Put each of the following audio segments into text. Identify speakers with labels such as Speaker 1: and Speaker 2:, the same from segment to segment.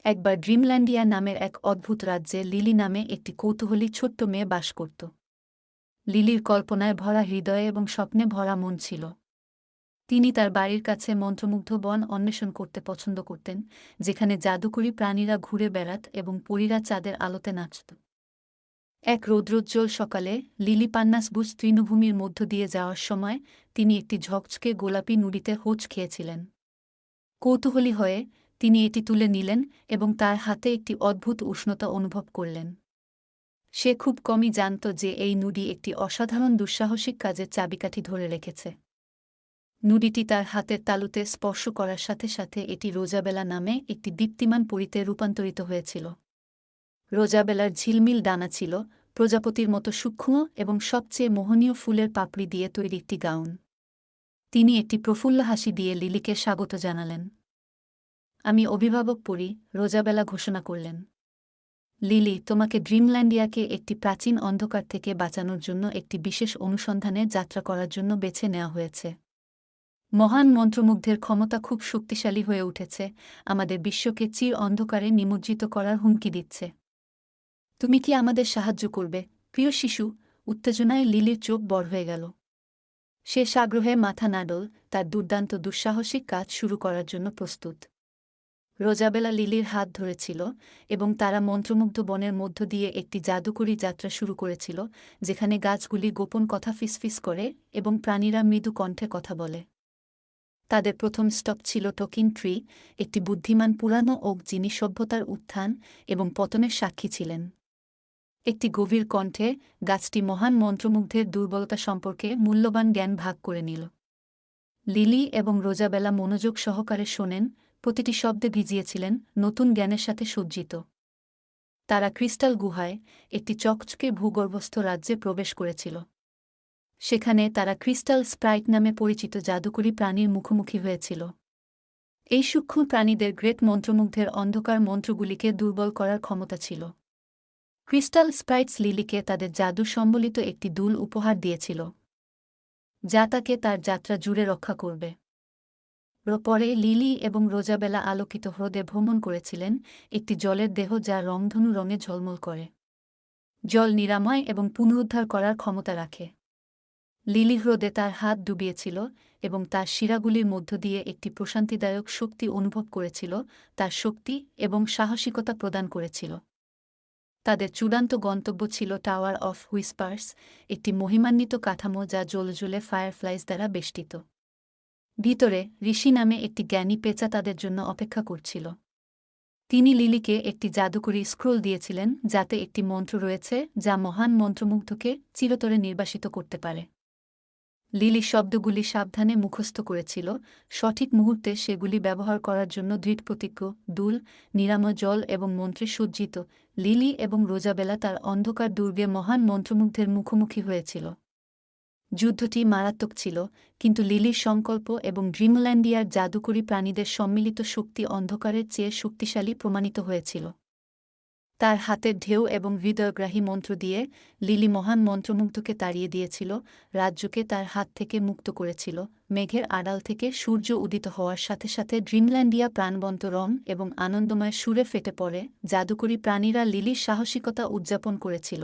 Speaker 1: একবার ড্রিমল্যান্ডিয়া নামের এক অদ্ভুত রাজ্যে লিলি নামে একটি কৌতূহলী ছোট্ট মেয়ে বাস করত। লিলির কল্পনায় ভরা হৃদয় এবং স্বপ্নে ভরা মন ছিল। তিনি তার বাড়ির কাছে মন্ত্রমুগ্ধ বন অন্বেষণ করতে পছন্দ করতেন, যেখানে জাদুকরী প্রাণীরা ঘুরে বেড়াত এবং পরীরা চাঁদের আলোতে নাচত। এক রৌদ্রোজ্জ্বল সকালে লিলি পান্নাসবুজ তৃণভূমির মধ্য দিয়ে যাওয়ার সময় তিনি একটি ঝকঝকে গোলাপি নুড়িতে হোঁচ খেয়েছিলেন। কৌতূহলী হয়ে তিনি এটি তুলে নিলেন এবং তার হাতে একটি অদ্ভুত উষ্ণতা অনুভব করলেন। সে খুব কমই জানত যে এই নুড়ি একটি অসাধারণ দুঃসাহসিক কাজের চাবিকাঠি ধরে রেখেছে। নুড়িটি তার হাতের তালুতে স্পর্শ করার সাথে সাথে এটি রোজাবেলা নামে একটি দীপ্তিমান পরীতে রূপান্তরিত হয়েছিল। রোজাবেলার ঝিলমিল ডানা ছিল প্রজাপতির মতো সূক্ষ্ম এবং সবচেয়ে মোহনীয় ফুলের পাপড়ি দিয়ে তৈরি একটি গাউন। তিনি একটি প্রফুল্ল হাসি দিয়ে লিলিকে স্বাগত জানালেন। আমি অভিভাবক পড়ি, রোজাবেলা ঘোষণা করলেন। লিলি, তোমাকে ড্রিমল্যান্ডিয়াকে একটি প্রাচীন অন্ধকার থেকে বাঁচানোর জন্য একটি বিশেষ অনুসন্ধানে যাত্রা করার জন্য বেছে নেওয়া হয়েছে। মহান মন্ত্রমুগ্ধের ক্ষমতা খুব শক্তিশালী হয়ে উঠেছে, আমাদের বিশ্বকে চির অন্ধকারে নিমজ্জিত করার হুমকি দিচ্ছে। তুমি কি আমাদের সাহায্য করবে, প্রিয় শিশু? উত্তেজনায় লিলির চোখ বড় হয়ে গেল। সে সাগ্রহে মাথা নাড়ল, তার দুর্দান্ত দুঃসাহসিক কাজ শুরু করার জন্য প্রস্তুত। রোজাবেলা লিলির হাত ধরেছিল এবং তারা মন্ত্রমুগ্ধ বনের মধ্য দিয়ে একটি জাদুকরী যাত্রা শুরু করেছিল, যেখানে গাছগুলি গোপন কথা ফিসফিস করে এবং প্রাণীরা মৃদু কণ্ঠে কথা বলে। তাদের প্রথম স্টপ ছিল টকিং ট্রি, একটি বুদ্ধিমান পুরানো ওক যিনি সভ্যতার উত্থান এবং পতনের সাক্ষী ছিলেন। একটি গভীর কণ্ঠে গাছটি মহান মন্ত্রমুগ্ধের দুর্বলতা সম্পর্কে মূল্যবান জ্ঞান ভাগ করে নিল। লিলি এবং রোজাবেলা মনোযোগ সহকারে শোনেন, প্রতিটি শব্দে ভিজিয়েছিলেন নতুন জ্ঞানের সাথে সজ্জিত। তারা ক্রিস্টাল গুহায়, একটি চকচকে ভূগর্ভস্থ রাজ্যে প্রবেশ করেছিল। সেখানে তারা ক্রিস্টাল স্প্রাইট নামে পরিচিত জাদুকরী প্রাণীর মুখোমুখি হয়েছিল। এই সূক্ষ্ম প্রাণীদের গ্রেট মন্ত্রমুগ্ধের অন্ধকার মন্ত্রগুলিকে দুর্বল করার ক্ষমতা ছিল। ক্রিস্টাল স্প্রাইটস লিলিকে তাদের জাদু সম্বলিত একটি দুল উপহার দিয়েছিল, যা তাকে তার যাত্রা জুড়ে রক্ষা করবে। পরে লিলি এবং রোজাবেলা আলোকিত হ্রদে ভ্রমণ করেছিলেন, একটি জলের দেহ যা রংধনু রঙে ঝলমল করে। জল নিরাময় এবং পুনরুদ্ধার করার ক্ষমতা রাখে। লিলি হ্রদে তার হাত ডুবিয়েছিল এবং তার শিরাগুলির মধ্য দিয়ে একটি প্রশান্তিদায়ক শক্তি অনুভব করেছিল, তার শক্তি এবং সাহসিকতা প্রদান করেছিল। তাদের চূড়ান্ত গন্তব্য ছিল টাওয়ার অফ হুইসপার্স, একটি মহিমান্বিত কাঠামো যা জ্বলজ্বলে ফায়ারফ্লাইজ দ্বারা বেষ্টিত। ভিতরে ঋষি নামে একটি জ্ঞানী পেঁচা তাদের জন্য অপেক্ষা করছিল। তিনি লিলিকে একটি জাদুকরী স্ক্রোল দিয়েছিলেন, যাতে একটি মন্ত্র রয়েছে যা মহান মন্ত্রমুগ্ধকে চিরতরে নির্বাসিত করতে পারে। লিলি শব্দগুলি সাবধানে মুখস্থ করেছিল, সঠিক মুহূর্তে সেগুলি ব্যবহার করার জন্য দৃঢ়প্রতিজ্ঞ। দুল, নিরাময় জল এবং মন্ত্রে সজ্জিত, লিলি এবং রোজাবেলা তার অন্ধকার দুর্গে মহান মন্ত্রমুগ্ধের মুখোমুখি হয়েছিল। যুদ্ধটি মারাত্মক ছিল, কিন্তু লিলির সংকল্প এবং ড্রিমল্যান্ডিয়ার জাদুকরী প্রাণীদের সম্মিলিত শক্তি অন্ধকারের চেয়ে শক্তিশালী প্রমাণিত হয়েছিল। তার হাতের ঢেউ এবং হৃদয়গ্রাহী মন্ত্র দিয়ে লিলি মহান মন্ত্রমুগ্ধকে তাড়িয়ে দিয়েছিল, রাজ্যকে তার হাত থেকে মুক্ত করেছিল। মেঘের আড়াল থেকে সূর্য উদিত হওয়ার সাথে সাথে ড্রিমল্যান্ডিয়া প্রাণবন্ত রং এবং আনন্দময় সুরে ফেটে পড়ে। জাদুকরী প্রাণীরা লিলির সাহসিকতা উদযাপন করেছিল,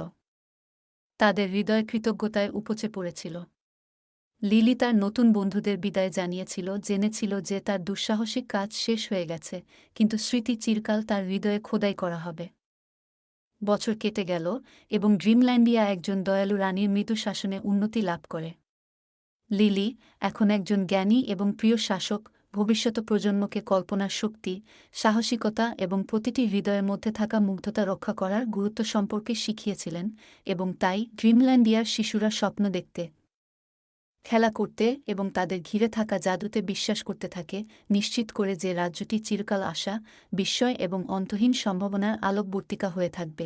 Speaker 1: তাদের হৃদয় কৃতজ্ঞতায় উপচে পড়েছিল। লিলি তার নতুন বন্ধুদের বিদায় জানিয়েছিল, জেনেছিল যে তার দুঃসাহসিক কাজ শেষ হয়ে গেছে, কিন্তু স্মৃতি চিরকাল তার হৃদয়ে খোদাই করা হবে। বছর কেটে গেল এবং ড্রিমল্যান্ডিয়া একজন দয়ালু রানীর মৃদু শাসনে উন্নতি লাভ করে। লিলি এখন একজন জ্ঞানী এবং প্রিয় শাসক, ভবিষ্যৎ প্রজন্মকে কল্পনার শক্তি, সাহসিকতা এবং প্রতিটি হৃদয়ের মধ্যে থাকা মুগ্ধতা রক্ষা করার গুরুত্ব সম্পর্কে শিখিয়েছিলেন, এবং তাই ড্রিমল্যান্ডিয়ার শিশুরা স্বপ্ন দেখতে, খেলা করতে এবং তাদের ঘিরে থাকা জাদুতে বিশ্বাস করতে থাকে, নিশ্চিত করে যে রাজ্যটি চিরকাল আশা, বিস্ময় এবং অন্তহীন সম্ভাবনার আলোকবর্তিকা হয়ে থাকবে।